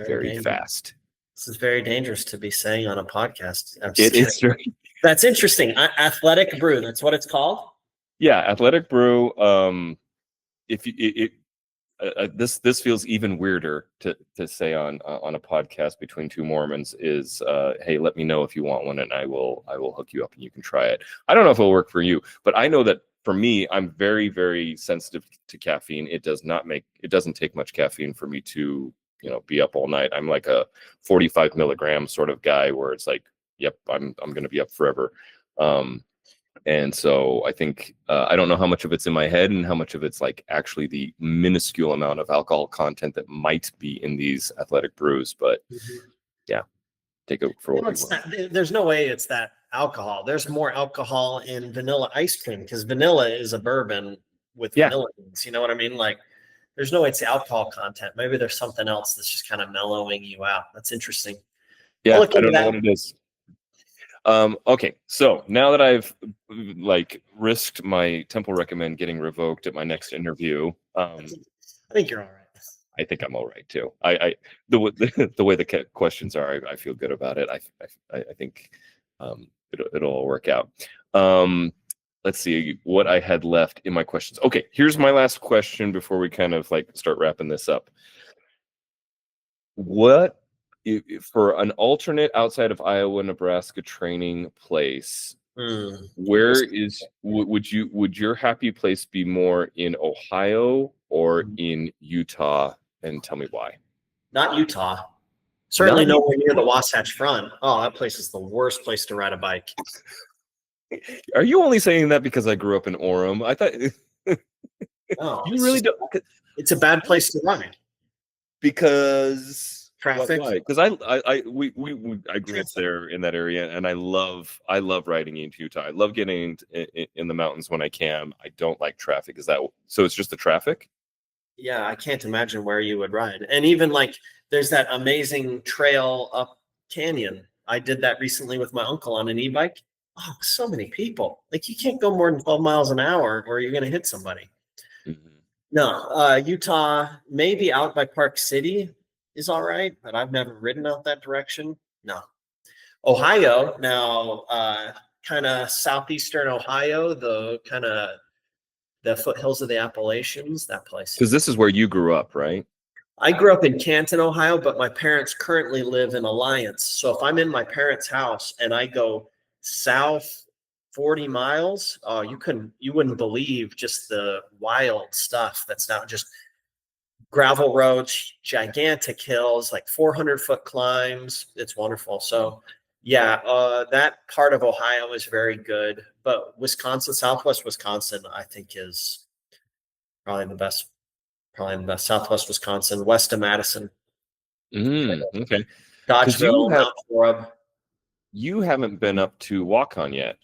Speaker 1: very fast.
Speaker 2: This is very dangerous to be saying on a podcast.
Speaker 1: It is very.
Speaker 2: That's interesting. Athletic brew. That's what it's called.
Speaker 1: Yeah, athletic brew. This feels even weirder to say on a podcast between two Mormons is, hey, let me know if you want one, and I will hook you up and you can try it. I don't know if it'll work for you, but I know that for me, I'm very, very sensitive to caffeine. It doesn't take much caffeine for me to, be up all night. I'm like a 45 milligram sort of guy where it's like, yep, I'm going to be up forever. And so I think, I don't know how much of it's in my head and how much of it's like actually the minuscule amount of alcohol content that might be in these athletic brews, but yeah, take it for what you want.
Speaker 2: There's no way it's that alcohol. There's more alcohol in vanilla ice cream because vanilla is a bourbon with vanilla beans. You know what I mean? Like, there's no way it's the alcohol content. Maybe there's something else that's just kind of mellowing you out. That's interesting.
Speaker 1: Yeah, I don't know what it is. Okay, so now that I've like risked my Temple Recommend getting revoked at my next interview,
Speaker 2: I think you're all right.
Speaker 1: I think I'm all right too. The way the questions are, I feel good about it. I think it'll all work out. Let's see what I had left in my questions. Okay, here's my last question before we kind of like start wrapping this up. What for an alternate outside of Iowa, Nebraska training place? Where would your happy place be more in Ohio or in Utah? And tell me why.
Speaker 2: Not Utah. Certainly nowhere near the Wasatch Front. Oh, that place is the worst place to ride a bike.
Speaker 1: Are you only saying that because I grew up in Orem? I thought
Speaker 2: no,
Speaker 1: you really don't.
Speaker 2: It's a bad place to ride
Speaker 1: because
Speaker 2: traffic.
Speaker 1: Because I grew up there in that area, and I love riding into Utah. I love getting in the mountains when I can. I don't like traffic. Is that so? It's just the traffic.
Speaker 2: Yeah, I can't imagine where you would ride. And even like there's that amazing trail up canyon. I did that recently with my uncle on an e-bike. Oh, so many people. Like you can't go more than 12 miles an hour or you're going to hit somebody. Mm-hmm. No, Utah, maybe out by Park City is all right, but I've never ridden out that direction. No. Ohio, now kind of southeastern Ohio, the kind of the foothills of the Appalachians, that place.
Speaker 1: Because this is where you grew up, right?
Speaker 2: I grew up in Canton, Ohio, but my parents currently live in Alliance. So if I'm in my parents' house and I go south 40 miles, you wouldn't believe just the wild stuff that's not just gravel roads, gigantic hills, like 400-foot climbs. It's wonderful. So yeah, that part of Ohio is very good, but Wisconsin, Southwest Wisconsin, I think is probably the best. Southwest Wisconsin, west of Madison.
Speaker 1: Okay.
Speaker 2: Dodgeville, Mount Horeb.
Speaker 1: You haven't been up to Waukon yet.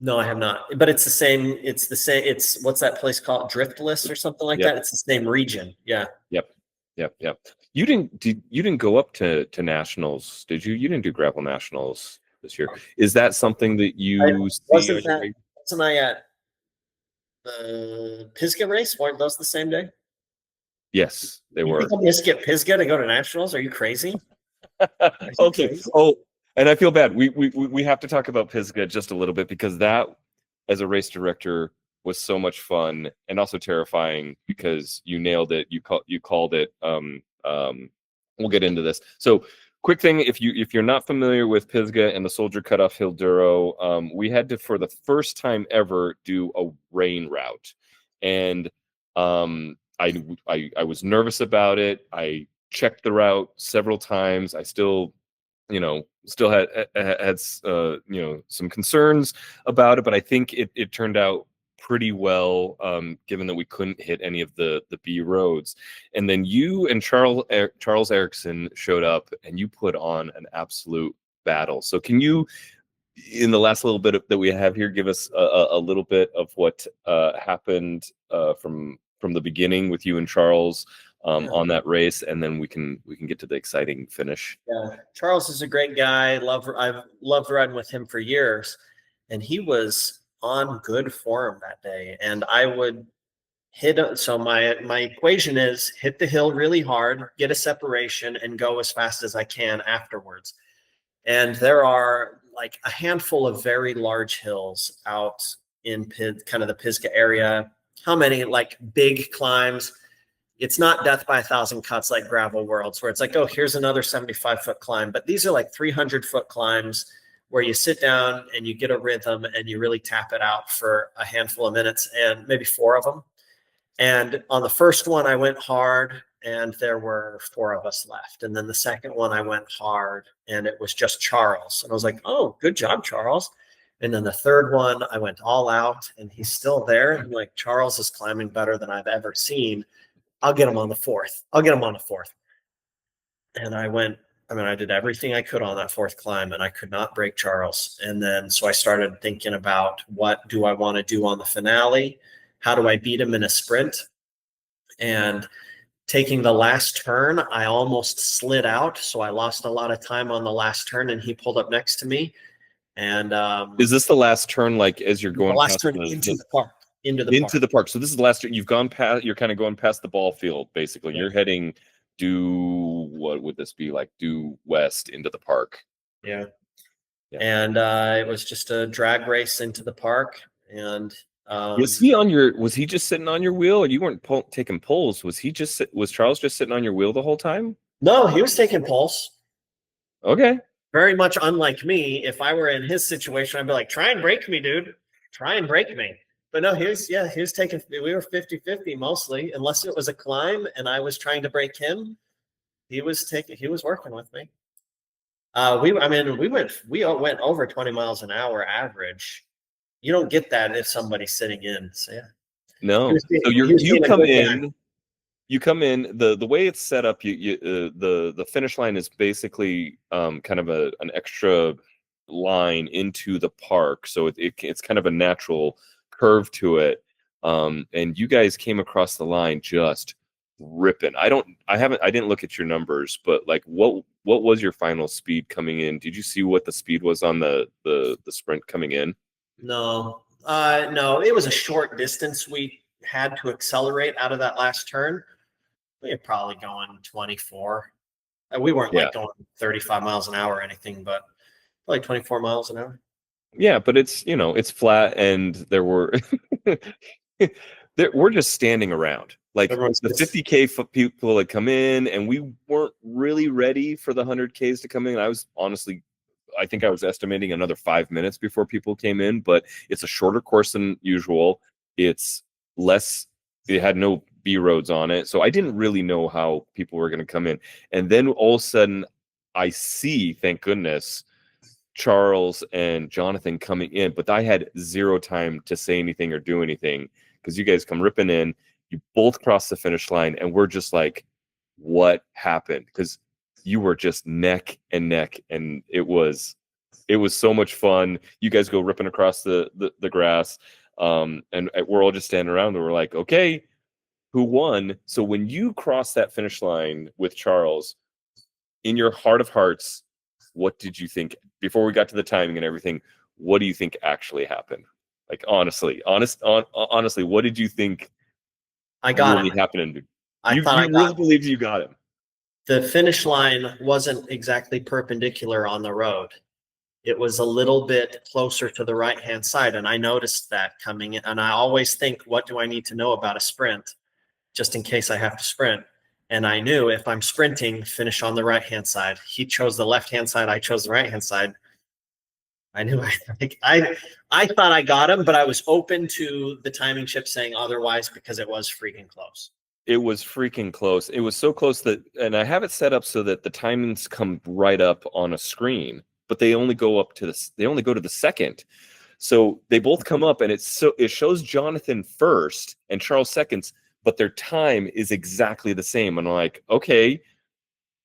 Speaker 2: No, I have not. But it's the same. It's what's that place called? Driftless or something like that. It's the same region. Yeah.
Speaker 1: Yep. You didn't go up to nationals, did you? You didn't do gravel nationals this year. Is that something that you
Speaker 2: wasn't I at the Pisgah race? Weren't those the same day?
Speaker 1: Yes, they were.
Speaker 2: You skip Pisgah to go to nationals? Are you crazy?
Speaker 1: Okay. Crazy? Oh, and I feel bad. We have to talk about Pisgah just a little bit because that, as a race director, was so much fun and also terrifying because you nailed it. You called it. We'll get into this. So, quick thing: if you're not familiar with Pisgah and the Soldier Cutoff Hillduro, we had to, for the first time ever, do a rain route, and I was nervous about it. I checked the route several times. I still had some concerns about it, but I think it turned out pretty well, given that we couldn't hit any of the B roads. And then you and Charles Erickson showed up, and you put on an absolute battle. So can you, in the last little bit that we have here, give us a little bit of what happened from the beginning with you and Charles on that race, and then we can get to the exciting finish.
Speaker 2: Yeah, Charles is a great guy. I've loved riding with him for years, and he was on good form that day. And I would hit. So my equation is hit the hill really hard, get a separation, and go as fast as I can afterwards. And there are like a handful of very large hills out in kind of the Pisgah area. How many like big climbs? It's not death by 1,000 cuts like gravel worlds where it's like, oh, here's another 75-foot climb. But these are like 300-foot climbs where you sit down and you get a rhythm and you really tap it out for a handful of minutes, and maybe 4 of them. And on the first one, I went hard and there were 4 of us left. And then the second one, I went hard and it was just Charles. And I was like, oh, good job, Charles. And then the third one, I went all out and he's still there. And I'm like, Charles is climbing better than I've ever seen. I'll get him on the fourth. And I did everything I could on that 4th climb and I could not break Charles. And then, so I started thinking about, what do I want to do on the finale? How do I beat him in a sprint? And taking the last turn, I almost slid out. So I lost a lot of time on the last turn and he pulled up next to me. And
Speaker 1: is this the last turn, like as you're going
Speaker 2: the last
Speaker 1: past
Speaker 2: turn into the park? Into the park.
Speaker 1: So this is the last turn. You've gone past, you're kind of going past the ball field, basically. Yeah. You're heading what would this be like? Due west into the park.
Speaker 2: Yeah. And it was just a drag race into the park. And
Speaker 1: was he just sitting on your wheel, or you weren't taking pulls? Was Charles just sitting on your wheel the whole time?
Speaker 2: No, he was taking pulls.
Speaker 1: Okay.
Speaker 2: Very much unlike me. If I were in his situation, I'd be like, try and break me, dude. Try and break me. But no, he was taking, we were 50-50 mostly, unless it was a climb and I was trying to break him. He was working with me. We went over 20 miles an hour average. You don't get that if somebody's sitting in. So yeah.
Speaker 1: No. So you come in, the way it's set up, the finish line is basically kind of an extra line into the park. So it's kind of a natural curve to it. And you guys came across the line just ripping. I didn't look at your numbers, but like what was your final speed coming in? Did you see what the speed was on the sprint coming in?
Speaker 2: No, it was a short distance. We had to accelerate out of that last turn. We were probably going 24. We weren't like going 35 miles an hour or anything, but probably 24 miles an hour.
Speaker 1: Yeah, but it's flat, and there were we're just standing around. Like the 50K people had come in, and we weren't really ready for the 100Ks to come in. I think I was estimating another 5 minutes before people came in, but it's a shorter course than usual. It's less, it had no B roads on it. So I didn't really know how people were going to come in. And then all of a sudden I see, thank goodness, Charles and Jonathan coming in, but I had 0 time to say anything or do anything because you guys come ripping in, you both cross the finish line, and we're just like, what happened? Because you were just neck and neck, and it was so much fun. You guys go ripping across the grass, and we're all just standing around and we're like, okay, who won? So when you cross that finish line with Charles, in your heart of hearts, what did you think before we got to the timing and everything? What do you think actually happened? Like honestly, what did you think really happened? You really believed you got him.
Speaker 2: The finish line wasn't exactly perpendicular on the road. It was a little bit closer to the right-hand side, and I noticed that coming in. And I always think, what do I need to know about a sprint, just in case I have to sprint? And I knew if I'm sprinting, finish on the right-hand side. He chose the left-hand side. I chose the right-hand side. I knew I thought I got him, but I was open to the timing chip saying otherwise because it was freaking close.
Speaker 1: It was freaking close. It was so close that, and I have it set up so that the timings come right up on a screen, but they only go to the second. So they both come up, and it shows Jonathan first and Charles seconds, but their time is exactly the same. And I'm like, okay,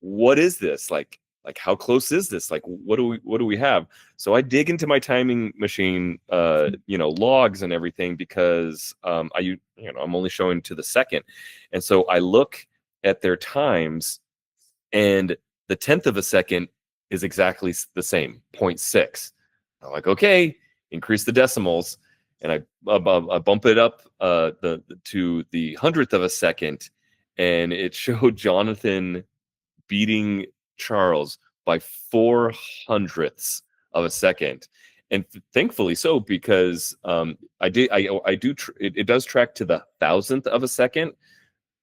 Speaker 1: what is this? Like how close is this? Like, what do we have? So I dig into my timing machine, logs and everything, because I'm only showing to the second. And so I look at their times, and the 1/10 of a second is exactly the same, 0.6. I'm like, okay, increase the decimals. And I bump it up to the 100th of a second, and it showed Jonathan beating Charles by 400ths of a second, and thankfully so, because it does track to the 1,000th of a second,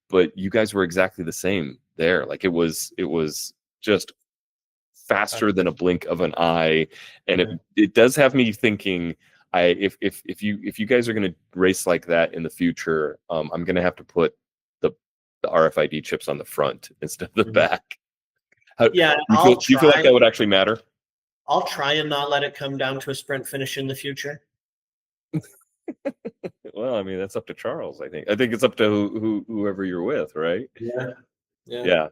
Speaker 1: but you guys were exactly the same there. Like it was just faster than a blink of an eye, and it does have me thinking. If you guys are going to race like that in the future, I'm going to have to put the RFID chips on the front instead of the back.
Speaker 2: Yeah,
Speaker 1: do you feel like that would actually matter?
Speaker 2: I'll try and not let it come down to a sprint finish in the future.
Speaker 1: Well, I mean, that's up to Charles. I think it's up to whoever you're with, right? Yeah.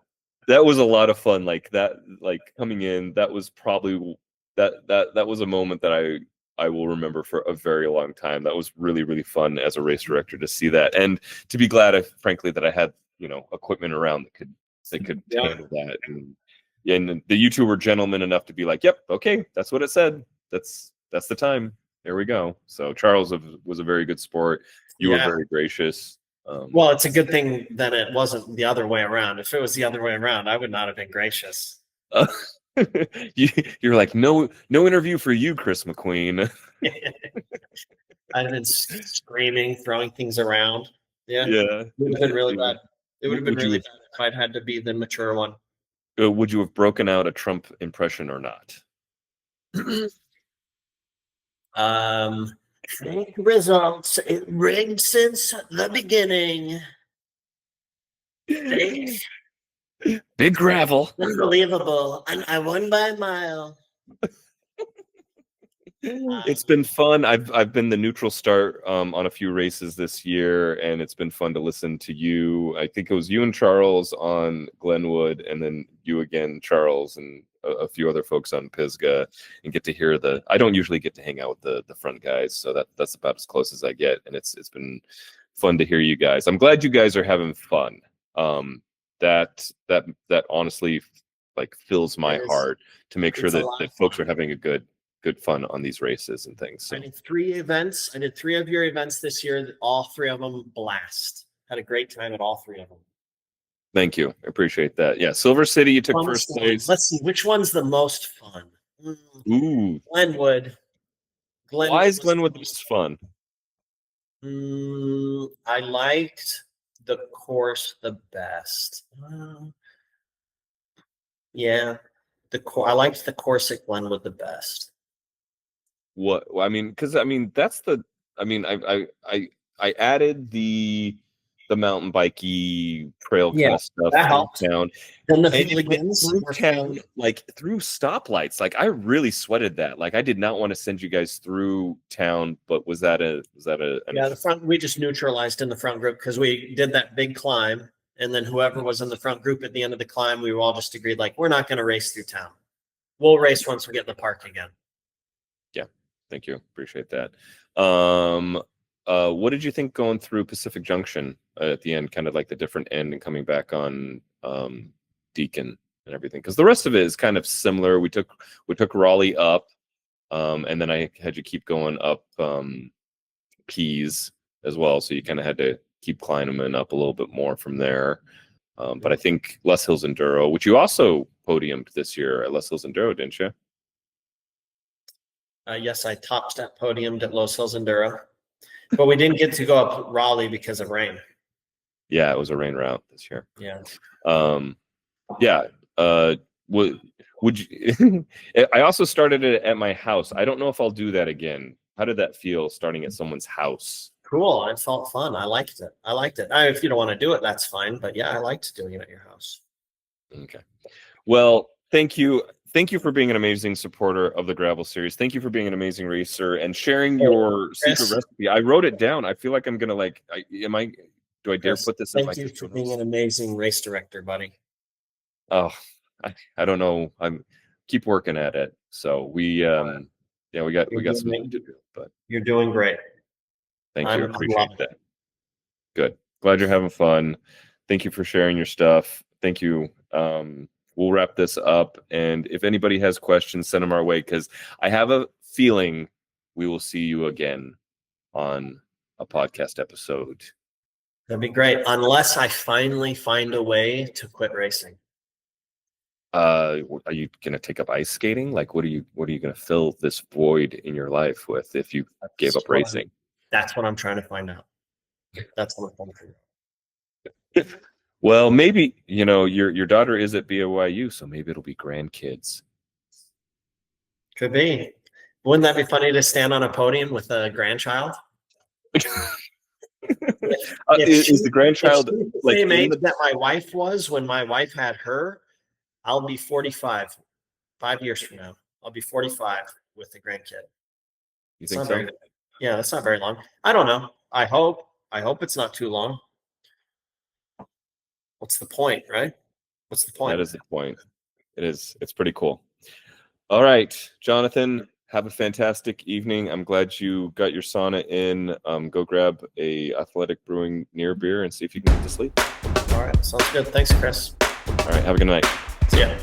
Speaker 1: That was a lot of fun. Like that, like coming in, that was probably that was a moment that I will remember for a very long time. That was really, really fun as a race director to see that, and to be glad, frankly, that I had equipment around that could handle that. And you two were gentlemen enough to be like, "Yep, okay, that's what it said. That's the time. There we go." So Charles was a very good sport. You were very gracious.
Speaker 2: Well, it's a good thing that it wasn't the other way around. If it was the other way around, I would not have been gracious.
Speaker 1: You're like, no interview for you, Chris McQueen.
Speaker 2: I'd have been screaming, throwing things around. Yeah.
Speaker 1: It
Speaker 2: would have been really bad. It would have been really bad if I'd had to be the mature one.
Speaker 1: Would you have broken out a Trump impression or not?
Speaker 2: Fake results. It rigged since the beginning. Fake.
Speaker 1: Big gravel.
Speaker 2: Unbelievable. And I won by a mile.
Speaker 1: It's been fun. I've been the neutral start on a few races this year, and it's been fun to listen to you. I think it was you and Charles on Glenwood, and then you again, Charles, and a few other folks on Pisgah, and get to hear I don't usually get to hang out with the front guys, so that's about as close as I get, and it's been fun to hear you guys. I'm glad you guys are having fun. That honestly like fills my heart to make sure that folks are having a good fun on these races and things. So.
Speaker 2: I did 3 events. I did 3 of your events this year. All 3 of them blast. Had a great time at all 3 of them.
Speaker 1: Thank you. I appreciate that. Yeah, Silver City, you took first place.
Speaker 2: Let's see, which one's the most fun?
Speaker 1: Ooh.
Speaker 2: Glenwood.
Speaker 1: Why is Glenwood this fun?
Speaker 2: I liked the course the best. Yeah. I liked the course at Glenwood the best.
Speaker 1: What I mean, because that's I added the mountain bikey trail kind of stuff
Speaker 2: that helped.
Speaker 1: Down.
Speaker 2: Then the hooligans
Speaker 1: through town, like through stoplights. Like I really sweated that. Like I did not want to send you guys through town, but was that
Speaker 2: the front? We just neutralized in the front group because we did that big climb, and then whoever was in the front group at the end of the climb, we all just agreed like we're not going to race through town. We'll race once we get in the park again.
Speaker 1: Yeah, thank you. Appreciate that. What did you think going through Pacific Junction at the end, kind of like the different end and coming back on Deacon and everything? Because the rest of it is kind of similar. We took Raleigh up, and then I had you keep going up Pease as well. So you kind of had to keep climbing up a little bit more from there. But I think Les Hills Enduro, which you also podiumed this year at Les Hills Enduro, didn't you?
Speaker 2: Yes, I top step podiumed at Los Hills Enduro, but we didn't get to go up Raleigh because of rain.
Speaker 1: Yeah, it was a rain route this year.
Speaker 2: Yeah.
Speaker 1: Would you? I also started it at my house. I don't know if I'll do that again. How did that feel starting at someone's house?
Speaker 2: Cool. It felt fun. I liked it. If you don't want to do it, that's fine. But yeah, I liked doing it at your house.
Speaker 1: Okay. Well, thank you. Thank you for being an amazing supporter of the Gravel Series. Thank you for being an amazing racer and sharing your secret recipe. I wrote it down. I feel like I'm gonna do I dare put this in my?
Speaker 2: Thank you for being an amazing race director, buddy.
Speaker 1: Oh, I don't know. Keep working at it. So we got some work to do, but
Speaker 2: you're doing great.
Speaker 1: Thank you. Appreciate that. Good. Glad you're having fun. Thank you for sharing your stuff. Thank you. We'll wrap this up. And if anybody has questions, send them our way, because I have a feeling we will see you again on a podcast episode.
Speaker 2: That'd be great. Unless I finally find a way to quit racing.
Speaker 1: Are you going to take up ice skating? Like, what are you going to fill this void in your life with if you gave up racing?
Speaker 2: That's what I'm trying to find out. That's what I'm trying to figure out.
Speaker 1: Well, maybe, your daughter is at BYU, so maybe it'll be grandkids.
Speaker 2: Could be. Wouldn't that be funny to stand on a podium with a grandchild?
Speaker 1: Is the grandchild
Speaker 2: if she's the
Speaker 1: like
Speaker 2: same
Speaker 1: in
Speaker 2: age
Speaker 1: the
Speaker 2: that my wife was when my wife had her? I'll be 45. 5 years from now, I'll be 45 with a grandkid.
Speaker 1: You
Speaker 2: It's
Speaker 1: think
Speaker 2: not
Speaker 1: so?
Speaker 2: very, yeah, that's not very long. I don't know. I hope it's not too long. What's the point, right? What's the point?
Speaker 1: That is the point. It is. It's pretty cool. All right, Jonathan, have a fantastic evening. I'm glad you got your sauna in. Go grab a Athletic Brewing near beer and see if you can get to sleep.
Speaker 2: All right, sounds good. Thanks, Chris.
Speaker 1: All right, have a good night.
Speaker 2: See ya.